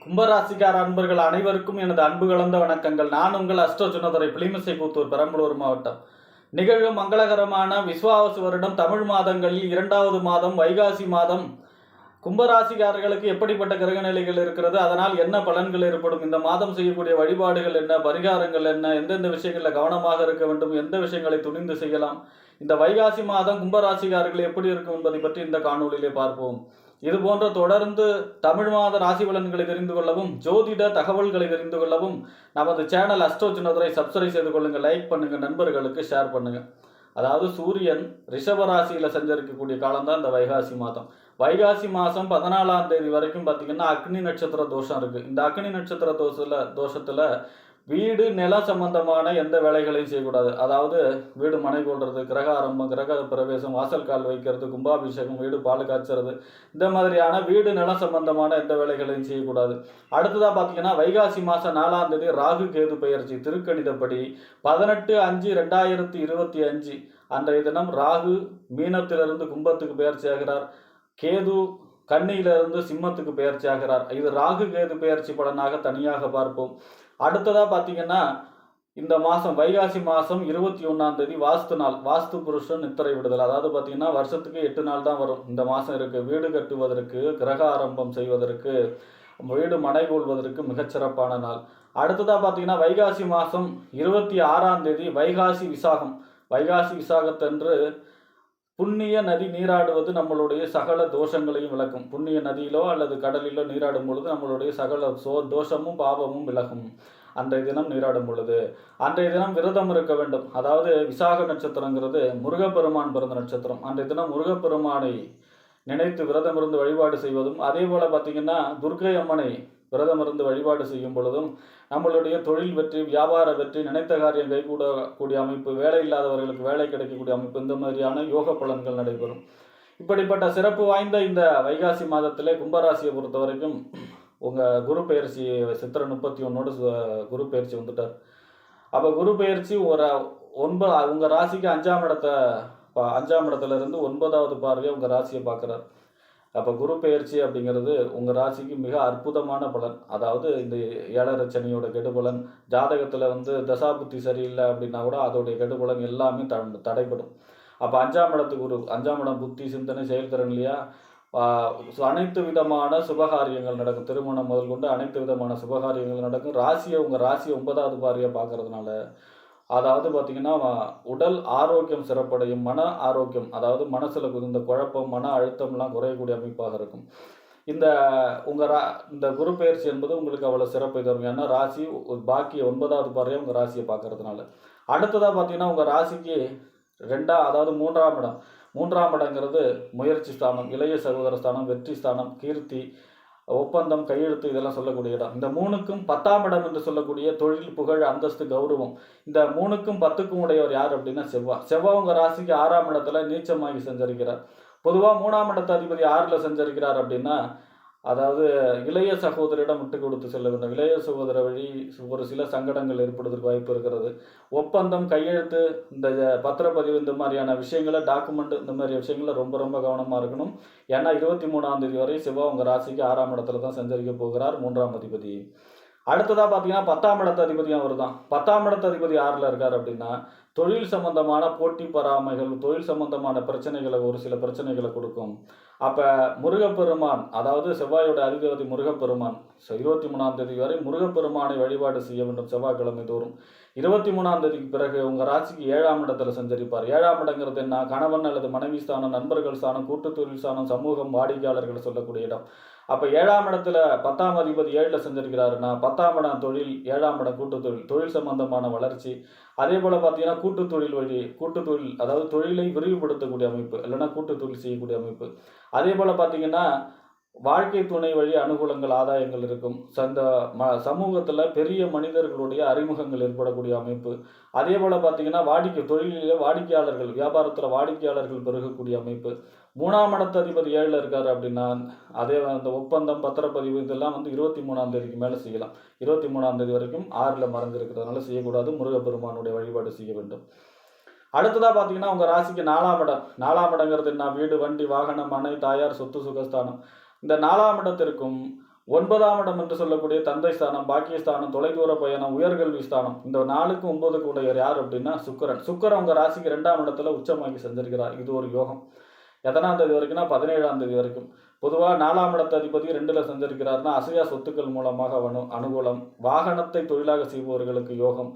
கும்பராசிக்கார அன்பர்கள் அனைவருக்கும் எனது அன்பு கலந்த வணக்கங்கள். நான் உங்கள் அஸ்ட்ரோ சுனதுரை, புளிமிசை கூத்தூர், பெரம்பலூர் மாவட்டம். நிகழும் மங்களகரமான விஸ்வாவசு வருடம் தமிழ் மாதங்களில் 2வது மாதம் வைகாசி மாதம் கும்பராசிக்காரர்களுக்கு எப்படிப்பட்ட கிரக நிலைகள் இருக்கிறது, அதனால் என்ன பலன்கள் ஏற்படும், இந்த மாதம் செய்யக்கூடிய வழிபாடுகள் என்ன, பரிகாரங்கள் என்ன, எந்தெந்த விஷயங்களில் கவனமாக இருக்க வேண்டும், எந்த விஷயங்களை துணிந்து செய்யலாம், இந்த வைகாசி மாதம் கும்பராசிக்காரர்கள் எப்படி இருக்கும் என்பதை பற்றி இந்த காணொலியிலே பார்ப்போம். இது போன்ற தொடர்ந்து தமிழ் மாத ராசி பலன்களை தெரிந்து கொள்ளவும், ஜோதிட தகவல்களை தெரிந்து கொள்ளவும் நமது சேனல் அஸ்ட்ரோ சுனதுரை சப்ஸ்கிரைப் செய்து கொள்ளுங்கள், லைக் பண்ணுங்க, நண்பர்களுக்கு ஷேர் பண்ணுங்க. அதாவது சூரியன் ரிஷபராசியில் சஞ்சரிக்கக்கூடிய காலம் தான் இந்த வைகாசி மாதம். வைகாசி மாதம் 14ஆம் தேதி வரைக்கும் பார்த்தீங்கன்னா அக்னி நட்சத்திர தோஷம் இருக்குது. இந்த அக்னி நட்சத்திர தோஷத்தில் வீடு நில சம்பந்தமான எந்த வேலைகளையும் செய்யக்கூடாது. அதாவது வீடு மனை கொள்வது, கிரக ஆரம்பம், கிரக பிரவேசம், வாசல் கால் வைக்கிறது, கும்பாபிஷேகம், வீடு பால் காய்ச்சறது, இந்த மாதிரியான வீடு நில சம்பந்தமான எந்த வேலைகளையும் செய்யக்கூடாது. அடுத்ததாக பார்த்தீங்கன்னா வைகாசி மாதம் 4ஆம் தேதி ராகு கேது பெயர்ச்சி. திருக்கணிதப்படி 18/5/2025 அன்றைய தினம் ராகு மீனத்திலிருந்து கும்பத்துக்கு பெயர்ச்சி ஆகிறார். கேது கன்னியிலிருந்து சிம்மத்துக்கு பெயர்ச்சி ஆகிறார். இது ராகு கேது பெயர்ச்சி பலனாக தனியாக பார்ப்போம். அடுத்ததாக பார்த்தீங்கன்னா இந்த மாதம் வைகாசி மாதம் 21ஆம் தேதி வாஸ்து நாள். வாஸ்து புருஷன் நித்திரை விடுதல். அதாவது பார்த்தீங்கன்னா வருஷத்துக்கு 8 நாள் தான் வரும். இந்த மாதம் இருக்குது. வீடு கட்டுவதற்கு, கிரக ஆரம்பம் செய்வதற்கு, வீடு மனை கொள்வதற்கு மிகச்சிறப்பான நாள். அடுத்ததாக பார்த்தீங்கன்னா வைகாசி மாதம் 26ஆம் தேதி வைகாசி விசாகம். வைகாசி விசாகத்தன்று புண்ணிய நதி நீராடுவது நம்மளுடைய சகல தோஷங்களையும் விளக்கும். புண்ணிய நதியிலோ அல்லது கடலிலோ நீராடும் பொழுது நம்மளுடைய சகல தோஷமும் பாவமும் விலகும். அன்றைய தினம் நீராடும் பொழுது அன்றைய தினம் விரதம் இருக்க வேண்டும். அதாவது விசாக நட்சத்திரங்கிறது முருகப்பெருமான் பிறந்த நட்சத்திரம். அன்றைய தினம் முருகப்பெருமானை நினைத்து விரதம் இருந்து வழிபாடு செய்வதும், அதே போல் பார்த்திங்கன்னா துர்க்கை அம்மனை விரதம் இருந்து வழிபாடு செய்யும் பொழுதும் நம்மளுடைய தொழில் வெற்றி, வியாபார வெற்றி, நினைத்த காரியம் கைகூடக்கூடிய அமைப்பு, வேலை இல்லாதவர்களுக்கு வேலை கிடைக்கக்கூடிய அமைப்பு, இந்த மாதிரியான யோக பலன்கள் நடைபெறும். இப்படிப்பட்ட சிறப்பு வாய்ந்த இந்த வைகாசி மாதத்திலே கும்பராசியை பொறுத்த வரைக்கும் உங்கள் குரு பயிற்சி சித்திரை 31 குரு பயிற்சி வந்துட்டார். அப்போ குரு பயிற்சி உங்கள் ராசிக்கு 5ஆம் இடத்துல இருந்து 9வது பார்வையை உங்கள் ராசியை பார்க்குறார். அப்போ குரு பெயர்ச்சி அப்படிங்கிறது உங்கள் ராசிக்கு மிக அற்புதமான பலன். அதாவது இந்த 7.5 சனியோட கெடுபலன், ஜாதகத்தில் தசாபுத்தி சரியில்லை அப்படின்னா கூட அதோடைய கெடுபலன் எல்லாமே தடைப்படும். அப்போ 5ஆம் இடத்துக்கு குரு, 5ஆம் இடம் புத்தி, சிந்தனை, செயல்திறன் இல்லையா, அனைத்து விதமான சுபகாரியங்கள் நடக்கும். திருமணம் முதல் கொண்டு அனைத்து விதமான சுபகாரியங்கள் நடக்கும். உங்கள் ராசியை 9வது பார்வையை பார்க்கறதுனால அதாவது பார்த்திங்கன்னா உடல் ஆரோக்கியம் சிறப்படையும், மன ஆரோக்கியம், அதாவது மனசில் இந்த குழப்பம், மன அழுத்தம்லாம் குறையக்கூடிய அமைப்பாக இருக்கும். இந்த குரு பயிற்சி என்பது உங்களுக்கு அவ்வளோ சிறப்பை தரும். ஏன்னா ராசி பாக்கி 9வது பார்வையை உங்கள் ராசியை பார்க்கறதுனால. அடுத்ததாக பார்த்தீங்கன்னா உங்கள் ராசிக்கு அதாவது 3ஆம் இடம். 3ஆம் இடங்கிறது முயற்சி ஸ்தானம், இளைய சகோதர ஸ்தானம், வெற்றி ஸ்தானம், கீர்த்தி, ஒப்பந்தம், கையெழுத்து, இதெல்லாம் சொல்லக்கூடிய இடம். இந்த 3க்கும் 10ஆம் இடம் என்று சொல்லக்கூடிய தொழில், புகழ், அந்தஸ்து, கௌரவம், இந்த 3க்கும் 10க்கும் உடையவர் யார் அப்படின்னா செவ்வாய் உங்கள் ராசிக்கு 6ஆம் இடத்துல நீச்சமாகி சஞ்சரிக்கிறார். பொதுவாக 3ஆம் இடத்து அதிபதி 6ல் சஞ்சரிக்கிறார் அப்படின்னா அதாவது இளைய சகோதரிடம் விட்டு கொடுத்து செல்ல வேண்டும். இளைய சகோதர வழி ஒரு சில சங்கடங்கள் ஏற்படுவதற்கு வாய்ப்பு இருக்கிறது. ஒப்பந்தம், கையெழுத்து, இந்த பத்திரப்பதிவு, இந்த மாதிரியான விஷயங்களை, டாக்குமெண்ட், இந்த மாதிரி விஷயங்களை ரொம்ப ரொம்ப கவனமாக இருக்கணும். ஏன்னா 23ஆம் தேதி வரை செவ்வாய் உங்கள் ராசிக்கு 6ஆம் இடத்துல தான் சஞ்சரிக்க போகிறார், 3ஆம் அதிபதி. அடுத்ததாக பார்த்தீங்கன்னா 10ஆம் இடத்து அதிபதியும் அவர் தான். 10ஆம் இடத்து அதிபதி 6ல் இருக்கார் அப்படின்னா தொழில் சம்பந்தமான போட்டி பொறாமைகள், தொழில் சம்பந்தமான பிரச்சனைகளை, ஒரு சில பிரச்சனைகளை கொடுக்கும். அப்போ முருகப்பெருமான், அதாவது செவ்வாயோட அதிபதி முருகப்பெருமான், 23ஆம் தேதி வரை முருகப்பெருமானை வழிபாடு செய்ய வேண்டும் செவ்வாய்க்கிழமை தோறும். 23ஆம் தேதிக்கு பிறகு உங்கள் ராசிக்கு 7ஆம் இடத்துல சஞ்சரிப்பார். 7ஆம் இடங்கிறது என்ன, கணவன் அல்லது மனைவி ஸ்தானம், நண்பர்கள் ஸ்தானம், கூட்டு தொழில் ஸ்தானம், சமூகம், வாடிக்கையாளர்கள் சொல்லக்கூடிய இடம். அப்போ 7ஆம் இடத்துல 10ஆம் அதிபதி 7ல் செஞ்சிருக்கிறாருன்னா 10ஆம் இடம் தொழில், 7ஆம் இடம் கூட்டு தொழில், தொழில் சம்பந்தமான வளர்ச்சி. அதே போல் பார்த்தீங்கன்னா கூட்டு தொழில், அதாவது தொழிலை விரிவுபடுத்தக்கூடிய அமைப்பு, இல்லைன்னா கூட்டு தொழில் செய்யக்கூடிய அமைப்பு. அதே போல் பார்த்தீங்கன்னா வாழ்க்கை துணை வழி அனுகூலங்கள், ஆதாயங்கள் இருக்கும். சமூகத்தில் பெரிய மனிதர்களுடைய அறிமுகங்கள் ஏற்படக்கூடிய அமைப்பு. அதே போல் பார்த்தீங்கன்னா தொழிலில் வாடிக்கையாளர்கள், வியாபாரத்தில் வாடிக்கையாளர்கள் பெருகக்கூடிய அமைப்பு. 3ஆம் இடத்து அதிபதி 7ல் இருக்கார் அப்படின்னா அதே அந்த ஒப்பந்தம், பத்திரப்பதிவு, இதெல்லாம் 23ஆம் தேதிக்கு மேலே செய்யலாம். 23ஆம் தேதி வரைக்கும் 6ல் மறைஞ்சிருக்கிறதுனால செய்யக்கூடாது. முருகப்பெருமானுடைய வழிபாடு செய்ய வேண்டும். அடுத்ததாக பார்த்தீங்கன்னா உங்கள் ராசிக்கு 4ஆம் இடம். 4ஆம் இடங்கிறது என்ன, வீடு, வண்டி, வாகனம், மனை, தாயார், சொத்து, சுகஸ்தானம். இந்த 4ஆம் இடத்திற்கும் 9ஆம் இடம் என்று சொல்லக்கூடிய தந்தை ஸ்தானம், பாக்கியஸ்தானம், தொலைதூர பயணம், உயர்கல்வி ஸ்தானம், இந்த 4க்கு 9க்கு உடையவர் யார் அப்படின்னா சுக்கிரன். சுக்கிரன் உங்க ராசிக்கு 2ஆம் இடத்துல உச்சமாகி செஞ்சிருக்கிறார். இது ஒரு யோகம். எத்தனாம் தேதி வரைக்கும்னா 17ஆம் தேதி வரைக்கும். பொதுவாக 4ஆம் இடத்த அதிபதி 2ல் செஞ்சிருக்கிறார்னா அசையா சொத்துக்கள் மூலமாக அனுகூலம், வாகனத்தை தொழிலாக செய்பவர்களுக்கு யோகம்,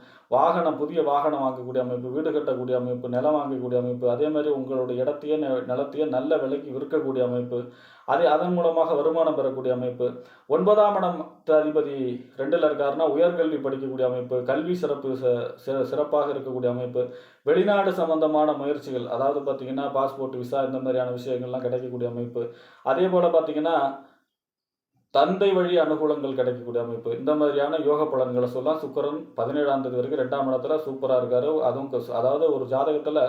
புதிய வாகனம் வாங்கக்கூடிய அமைப்பு, வீடு கட்டக்கூடிய அமைப்பு, நிலம் வாங்கக்கூடிய அமைப்பு, அதே மாதிரி உங்களுடைய இடத்தையே நிலத்தையே நல்ல விலைக்கு விற்கக்கூடிய அமைப்பு, அதன் மூலமாக வருமானம் பெறக்கூடிய அமைப்பு. 9ஆம் இடம் அதிபதி 2ல் இருக்காருன்னா உயர்கல்வி படிக்கக்கூடிய அமைப்பு, கல்வி சிறப்பாக இருக்கக்கூடிய அமைப்பு, வெளிநாடு சம்பந்தமான முயற்சிகள், அதாவது பார்த்தீங்கன்னா பாஸ்போர்ட், விசா இந்த மாதிரியான விஷயங்கள்லாம் கிடைக்கக்கூடிய அமைப்பு. அதே போல் பார்த்தீங்கன்னா தந்தை வழி அனுகூலங்கள் கிடைக்கக்கூடிய அமைப்பு. இந்த மாதிரியான யோக பலன்களை சொல்லலாம். சுக்கிரன் 17ஆம் தேதி வரைக்கும் 2ஆம் இடத்துல சூப்பராக இருக்காரு. அதுவும் அதாவது ஒரு ஜாதகத்தில்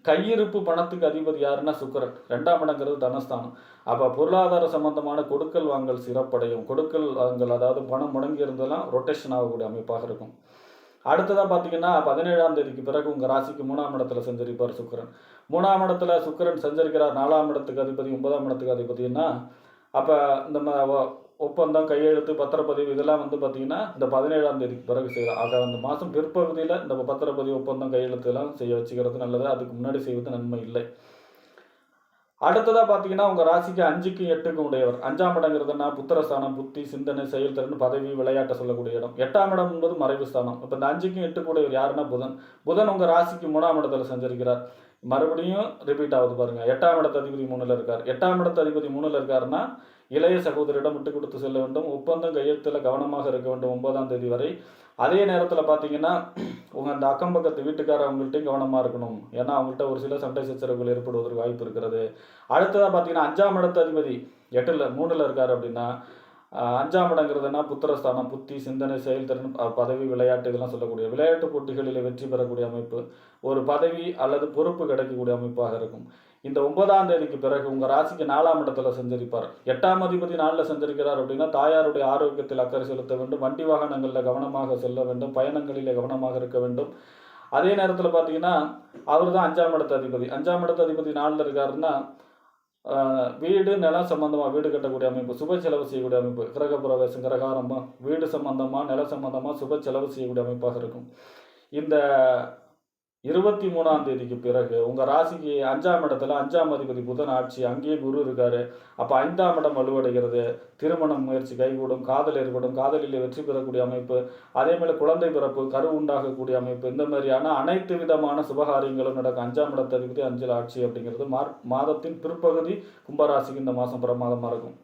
கையிருப்பு பணத்துக்கு அதிபதி யாருன்னா சுக்கிரன். 2ஆம் இடங்கிறது தனஸ்தானம். அப்போ பொருளாதார சம்பந்தமான கொடுக்கல் வாங்கல் சிறப்படையும். கொடுக்கல் வாங்கல் அதாவது பணம் முடங்கி இருந்தெல்லாம் ரொட்டேஷன் ஆகக்கூடிய அமைப்பாக இருக்கும். அடுத்ததாக பார்த்தீங்கன்னா 17ஆம் தேதிக்கு பிறகு உங்கள் ராசிக்கு 3ஆம் இடத்துல செஞ்சிருப்பார் சுக்கிரன். 3ஆம் இடத்துல சுக்கிரன் செஞ்சிருக்கிறார். 4ஆம் இடத்துக்கு அதிபதி, 9ஆம் இடத்துக்கு அதிபதினா அப்போ இந்த ஒப்பந்தம், கையெழுத்து, பத்திரப்பதிவு இதெல்லாம் பார்த்தீங்கன்னா இந்த 17ஆம் தேதிக்கு பிறகு செய்யலாம். ஆக அந்த மாதம் பிற்பகுதியில் இந்த பத்திரப்பதிவு, ஒப்பந்தம், கையெழுத்து எல்லாம் செய்ய வச்சுக்கிறது நல்லது. அதுக்கு முன்னாடி செய்வது நன்மை இல்லை. அடுத்ததாக பார்த்தீங்கன்னா உங்கள் ராசிக்கு 5க்கும் 8க்கும் உடையவர். 5ஆம் இடங்கிறதுனா புத்திரஸ்தானம், புத்தி, சிந்தனை, செயல்திறன், பதவி, விளையாட்டை சொல்லக்கூடிய இடம். 8ஆம் இடம் என்பது மறைவு ஸ்தானம். இப்போ இந்த 5க்கும் 8க்கும் உடையவர் யாருன்னா புதன். புதன் உங்கள் ராசிக்கு 3ஆம் இடத்துல செஞ்சிருக்கிறார். மறுபடியும் ரிப்பீட் ஆகுது பாருங்க. 8ஆம் இடத்து அதிபதி 3ல் இருக்கார். 8ஆம் இடத்து அதிபதி 3ல் இருக்காருன்னா இளைய சகோதரிடம் விட்டு கொடுத்து செல்ல வேண்டும். ஒப்பந்தம் கையெழுத்தில் கவனமாக இருக்க வேண்டும் 9ஆம் தேதி வரை. அதே நேரத்தில் பார்த்தீங்கன்னா உங்கள் அந்த அக்கம் பக்கத்து வீட்டுக்கார அவங்கள்ட்டையும் கவனமாக இருக்கணும். ஏன்னா அவங்கள்ட்ட ஒரு சில சண்டை சச்சரவுகள் ஏற்படுவதற்கு வாய்ப்பு இருக்கிறது. அடுத்ததாக பார்த்தீங்கன்னா 5ஆம் இடத்து அதிபதி 3ல் இருக்கார் அப்படின்னா 5ஆம் இடங்கிறதுனா புத்திரஸ்தானம், புத்தி, சிந்தனை, செயல்திறன், பதவி, விளையாட்டு இதெல்லாம் சொல்லக்கூடிய விளையாட்டு போட்டிகளில் வெற்றி பெறக்கூடிய அமைப்பு, ஒரு பதவி அல்லது பொறுப்பு கிடைக்கக்கூடிய அமைப்பாக இருக்கும். இந்த 9ஆம் தேதிக்கு பிறகு உங்கள் ராசிக்கு 4ஆம் இடத்துல செஞ்சிருப்பார். 8ஆம் அதிபதி 4ல் செஞ்சிருக்கிறார் அப்படின்னா தாயாருடைய ஆரோக்கியத்தில் அக்கறை செலுத்த வேண்டும், வண்டி வாகனங்களில் கவனமாக செல்ல வேண்டும், பயணங்களில் கவனமாக இருக்க வேண்டும். அதே நேரத்தில் பார்த்தீங்கன்னா அவர் தான் 5ஆம் இடத்து அதிபதி. 5ஆம் இடத்து அதிபதி 4ல் இருக்காருன்னா வீடு, நிலம் சம்பந்தமாக வீடு கட்டக்கூடிய அமைப்பு, சுப செலவு செய்யக்கூடிய அமைப்பு, கிரக பிரவேசம், கிரகாரமாக வீடு சம்பந்தமாக, நில சம்பந்தமாக சுப செலவு செய்யக்கூடிய அமைப்பாக இருக்கும். இந்த 23ஆம் தேதிக்கு பிறகு உங்கள் ராசிக்கு 5ஆம் இடத்துல 5ஆம் அதிபதி புதன் ஆட்சி, அங்கேயே குரு இருக்காரு. அப்போ 5ஆம் இடம் வலுவடைகிறது. திருமணம் முயற்சி கைகூடும், காதல் ஏற்படும், காதலில் வெற்றி பெறக்கூடிய அமைப்பு, அதே மாதிரி குழந்தை பிறப்பு, கரு உண்டாகக்கூடிய அமைப்பு, இந்த மாதிரியான அனைத்து விதமான சுபகாரியங்களும் நடக்கும். 5ஆம் இடத்து அதிபதி 5ல் ஆட்சி அப்படிங்கிறது மாதத்தின் பிற்பகுதி கும்பராசிக்கு இந்த மாதம் பிரமாதமாக இருக்கும்.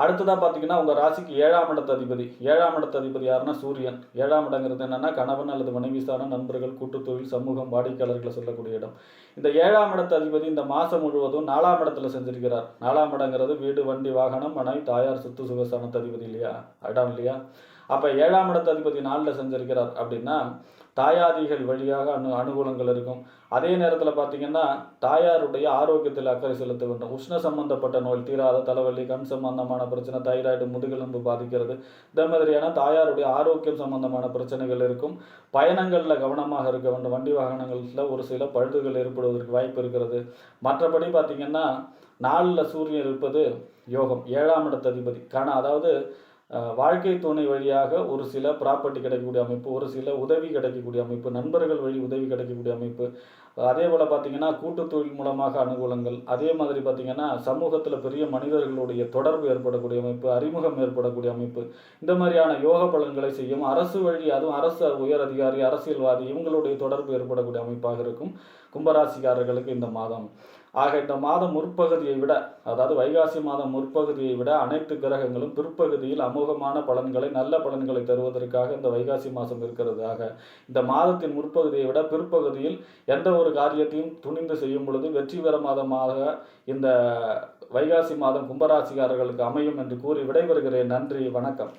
அடுத்ததாக பார்த்தீங்கன்னா உங்கள் ராசிக்கு 7ஆம் இடத்து அதிபதி. 7ஆம் இடத்து அதிபதி யாருன்னா சூரியன். 7ஆம் இடங்கிறது என்னென்னா கணவன் அல்லது மனைவி ஸ்தானம், நண்பர்கள், கூட்டுத்தொழில், சமூகம், வாடிக்கையாளர்களை சொல்லக்கூடிய இடம். இந்த 7ஆம் இடத்து அதிபதி இந்த மாதம் முழுவதும் 4ஆம் இடத்துல செஞ்சிருக்கிறார். 4ஆம் இடங்கிறது வீடு, வண்டி, வாகனம், மனை, தாயார், சொத்து, சுகஸ்தானத்து அதிபதி இல்லையா, இடம் இல்லையா. அப்போ 7ஆம் இடத்து அதிபதி 4ல் செஞ்சிருக்கிறார் அப்படின்னா தாயாதிகள் வழியாக அனுகூலங்கள் இருக்கும். அதே நேரத்தில் பார்த்தீங்கன்னா தாயாருடைய ஆரோக்கியத்தில் அக்கறை செலுத்த வேண்டும். உஷ்ண சம்பந்தப்பட்ட நோய், தீராத தலைவலி, கண் சம்பந்தமான பிரச்சனை, தைராய்டு, முதுகெலும்பு பாதிக்கிறது, இந்த மாதிரியான தாயாருடைய ஆரோக்கியம் சம்பந்தமான பிரச்சனைகள் இருக்கும். பயணங்களில் கவனமாக இருக்க வேண்டும். வண்டி வாகனங்களில் ஒரு சில பழுதுகள் ஏற்படுவதற்கு வாய்ப்பு இருக்கிறது. மற்றபடி பார்த்தீங்கன்னா 4ல் சூரியன் இருப்பது யோகம். 7ஆம் இடத்து அதிபதி அதாவது வாழ்க்கை துணை வழியாக ஒரு சில ப்ராப்பர்ட்டி கிடைக்கக்கூடிய அமைப்பு, ஒரு சில உதவி கிடைக்கக்கூடிய அமைப்பு, நண்பர்கள் வழி உதவி கிடைக்கக்கூடிய அமைப்பு, அதே போல் பார்த்திங்கன்னா கூட்டு தொழில் மூலமாக அனுகூலங்கள், அதே மாதிரி பார்த்திங்கன்னா சமூகத்தில் பெரிய மனிதர்களுடைய தொடர்பு ஏற்படக்கூடிய அமைப்பு, அறிமுகம் ஏற்படக்கூடிய அமைப்பு, இந்த மாதிரியான யோக பலன்களை செய்யும். அரசு வழி, அதுவும் அரசு உயர் அதிகாரி, அரசியல்வாதி இவங்களுடைய தொடர்பு ஏற்படக்கூடிய அமைப்பாக இருக்கும் கும்பராசிக்காரர்களுக்கு இந்த மாதம். ஆக இந்த மாதம் முற்பகுதியை விட, அதாவது வைகாசி மாதம் முற்பகுதியை விட அனைத்து கிரகங்களும் பிற்பகுதியில் அமோகமான பலன்களை, நல்ல பலன்களை தருவதற்காக இந்த வைகாசி மாதம் இருக்கிறது. ஆக இந்த மாதத்தின் முற்பகுதியை விட பிற்பகுதியில் எந்த ஒரு காரியத்தையும் துணிந்து செய்யும் பொழுது வெற்றிகர மாதமாக இந்த வைகாசி மாதம் கும்பராசிக்காரர்களுக்கு அமையும் என்று கூறி விடைபெறுகிறேன். நன்றி, வணக்கம்.